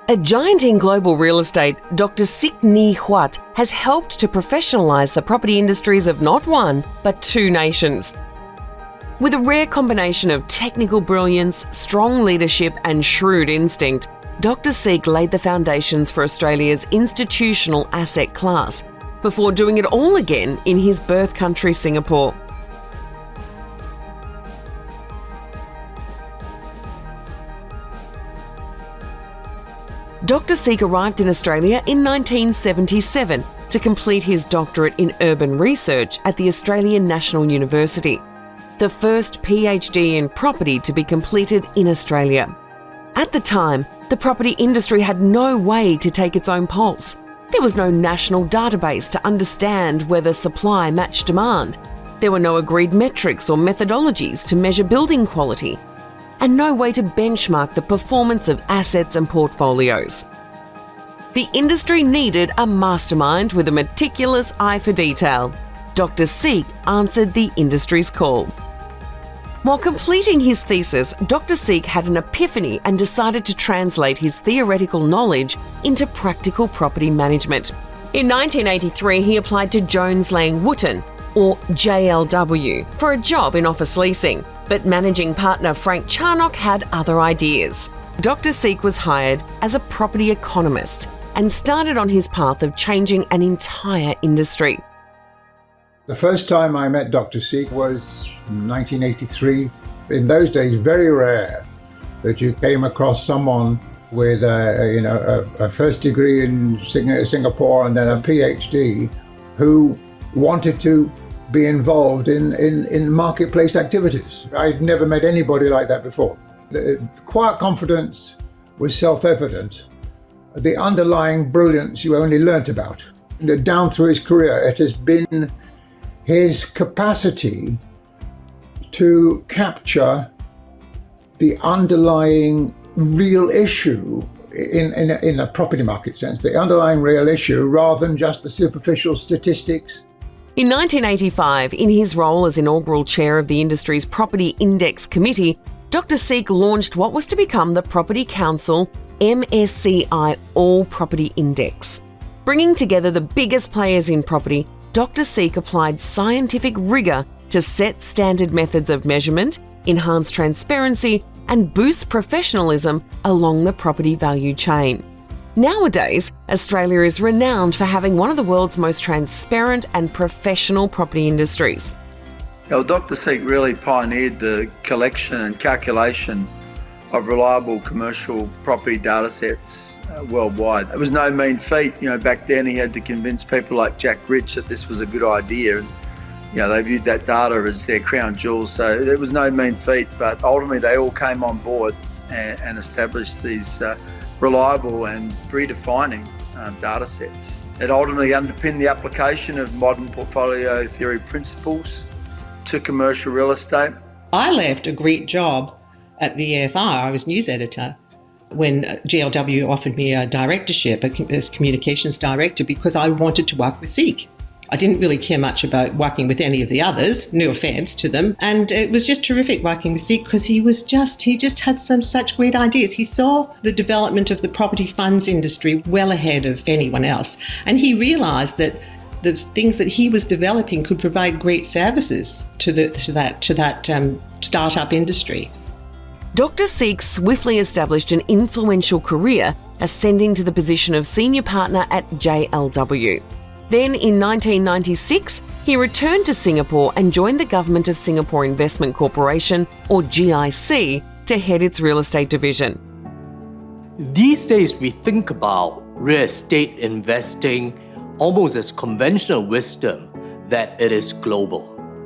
A giant in global real estate, Dr. Ngee Huat has helped to professionalise the property industries of not one, but two nations. With a rare combination of technical brilliance, strong leadership and shrewd instinct, Dr. Ngee laid the foundations for Australia's institutional asset class before doing it all again in his birth country, Singapore. Dr. Ngee arrived in Australia in 1977 to complete his doctorate in urban research at the Australian National University, the first PhD in property to be completed in Australia. At the time, the property industry had no way to take its own pulse. There was no national database to understand whether supply matched demand. There were no agreed metrics or methodologies to measure building quality, and no way to benchmark the performance of assets and portfolios. The industry needed a mastermind with a meticulous eye for detail. Dr. Ngee answered the industry's call. While completing his thesis, Dr. Ngee had an epiphany and decided to translate his theoretical knowledge into practical property management. In 1983, he applied to Jones Lang Wooten, or JLW, for a job in office leasing, but managing partner Frank Charnock had other ideas. Dr. Ngee was hired as a property economist and started on his path of changing an entire industry. The first time I met Dr. Ngee was 1983. In those days, very rare that you came across someone with a first degree in Singapore and then a PhD who wanted to be involved in marketplace activities. I'd never met anybody like that before. The quiet confidence was self-evident. The underlying brilliance you only learnt about. Down through his career, it has been his capacity to capture the underlying real issue in a property market sense, the underlying real issue rather than just the superficial statistics. In 1985, in his role as inaugural chair of the industry's Property Index Committee, Dr. Ngee launched what was to become the Property Council MSCI All Property Index. Bringing together the biggest players in property, Dr. Ngee applied scientific rigour to set standard methods of measurement, enhance transparency, and boost professionalism along the property value chain. Nowadays, Australia is renowned for having one of the world's most transparent and professional property industries. Well, Dr. Ngee really pioneered the collection and calculation of reliable commercial property data sets worldwide. It was no mean feat. Back then he had to convince people like Jack Rich that this was a good idea, and they viewed that data as their crown jewel. So it was no mean feat, but ultimately they all came on board and established these reliable and redefining data sets. It ultimately underpinned the application of modern portfolio theory principles to commercial real estate. I left a great job at the EFR. I was news editor when GLW offered me a directorship as communications director because I wanted to work with Ngee. I didn't really care much about working with any of the others, no offence to them. And it was just terrific working with Ngee because he just had such great ideas. He saw the development of the property funds industry well ahead of anyone else. And he realised that the things that he was developing could provide great services to that startup industry. Dr. Ngee swiftly established an influential career, ascending to the position of senior partner at JLW. Then in 1996, he returned to Singapore and joined the Government of Singapore Investment Corporation, or GIC, to head its real estate division. These days, we think about real estate investing almost as conventional wisdom that it is global.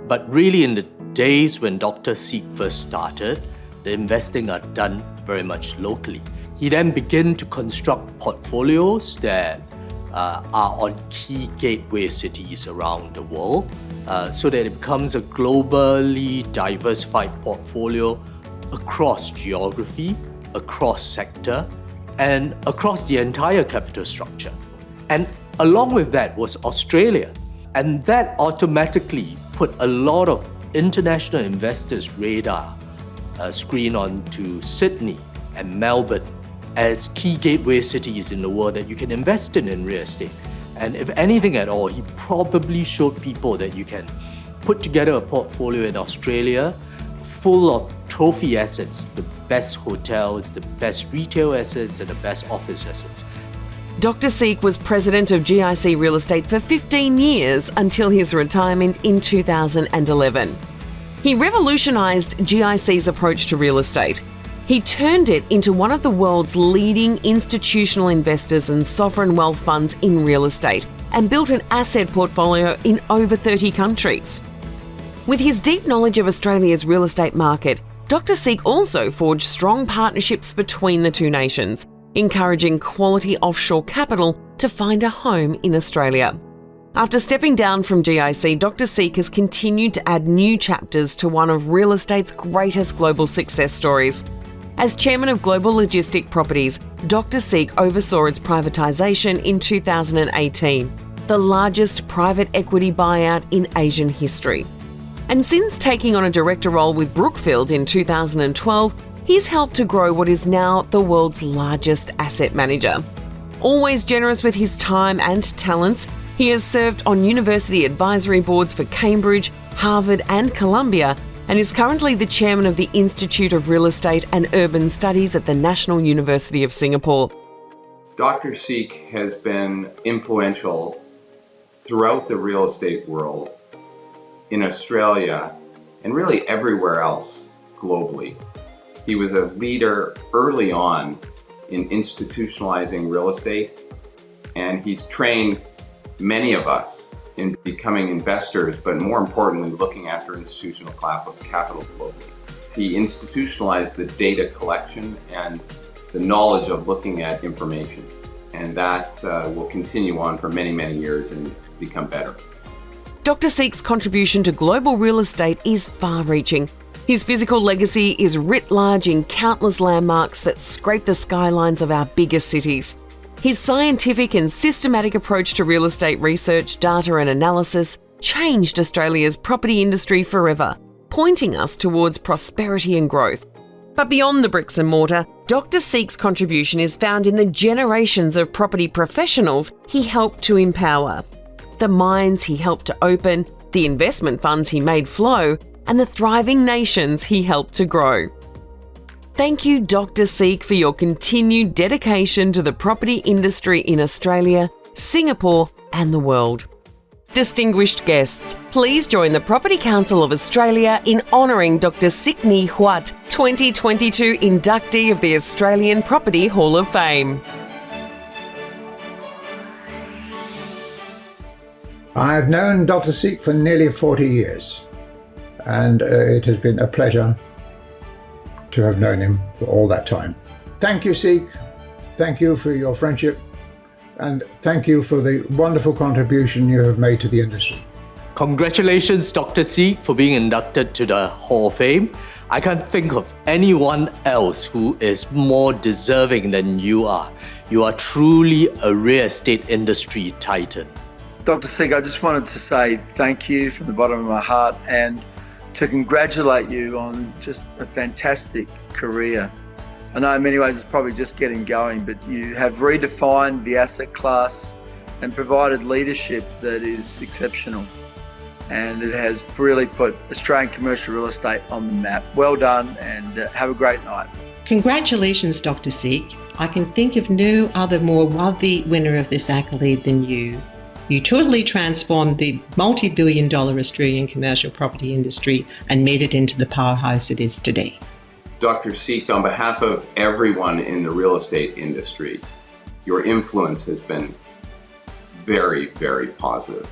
But really, in the days when Dr. Ngee first started, the investing are done very much locally. He then began to construct portfolios that are on key gateway cities around the world so that it becomes a globally diversified portfolio across geography, across sector, and across the entire capital structure. And along with that was Australia. And that automatically put a lot of international investors' radar screen onto Sydney and Melbourne as key gateway cities in the world that you can invest in real estate. And if anything at all, he probably showed people that you can put together a portfolio in Australia full of trophy assets, the best hotels, the best retail assets, and the best office assets. Dr. Seek was president of GIC Real Estate for 15 years until his retirement in 2011. He revolutionised GIC's approach to real estate. He turned it into one of the world's leading institutional investors and sovereign wealth funds in real estate and built an asset portfolio in over 30 countries. With his deep knowledge of Australia's real estate market, Dr. Seek also forged strong partnerships between the two nations, encouraging quality offshore capital to find a home in Australia. After stepping down from GIC, Dr. Seek has continued to add new chapters to one of real estate's greatest global success stories. As chairman of Global Logistic Properties, Dr. Seek oversaw its privatisation in 2018, the largest private equity buyout in Asian history. And since taking on a director role with Brookfield in 2012, he's helped to grow what is now the world's largest asset manager. Always generous with his time and talents, he has served on university advisory boards for Cambridge, Harvard and Columbia, and is currently the chairman of the Institute of Real Estate and Urban Studies at the National University of Singapore. Dr. Seek has been influential throughout the real estate world, in Australia, and really everywhere else globally. He was a leader early on in institutionalizing real estate, and he's trained many of us in becoming investors, but more importantly, looking after institutional capital globally. He institutionalized the data collection and the knowledge of looking at information, and that will continue on for many, many years and become better. Dr. Seek's contribution to global real estate is far-reaching. His physical legacy is writ large in countless landmarks that scrape the skylines of our biggest cities. His scientific and systematic approach to real estate research, data and analysis changed Australia's property industry forever, pointing us towards prosperity and growth. But beyond the bricks and mortar, Dr. Seek's contribution is found in the generations of property professionals he helped to empower. The minds he helped to open, the investment funds he made flow, and the thriving nations he helped to grow. Thank you, Dr. Seek, for your continued dedication to the property industry in Australia, Singapore, and the world. Distinguished guests, please join the Property Council of Australia in honouring Dr. Ngee Huat, 2022 inductee of the Australian Property Hall of Fame. I've known Dr. Seek for nearly 40 years, and it has been a pleasure to have known him for all that time. Thank you, Seek. Thank you for your friendship, and thank you for the wonderful contribution you have made to the industry. Congratulations, Dr. Seek, for being inducted to the Hall of Fame. I can't think of anyone else who is more deserving than you are. You are truly a real estate industry titan. Dr. Seek, I just wanted to say thank you from the bottom of my heart and to congratulate you on just a fantastic career. I know in many ways it's probably just getting going, but you have redefined the asset class and provided leadership that is exceptional. And it has really put Australian commercial real estate on the map. Well done, and have a great night. Congratulations, Dr. Seek. I can think of no other more worthy winner of this accolade than you. You totally transformed the multi-billion-dollar Australian commercial property industry and made it into the powerhouse it is today. Dr. Seek, on behalf of everyone in the real estate industry, your influence has been very, very positive.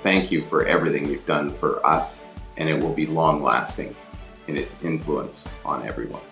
Thank you for everything you've done for us, and it will be long-lasting in its influence on everyone.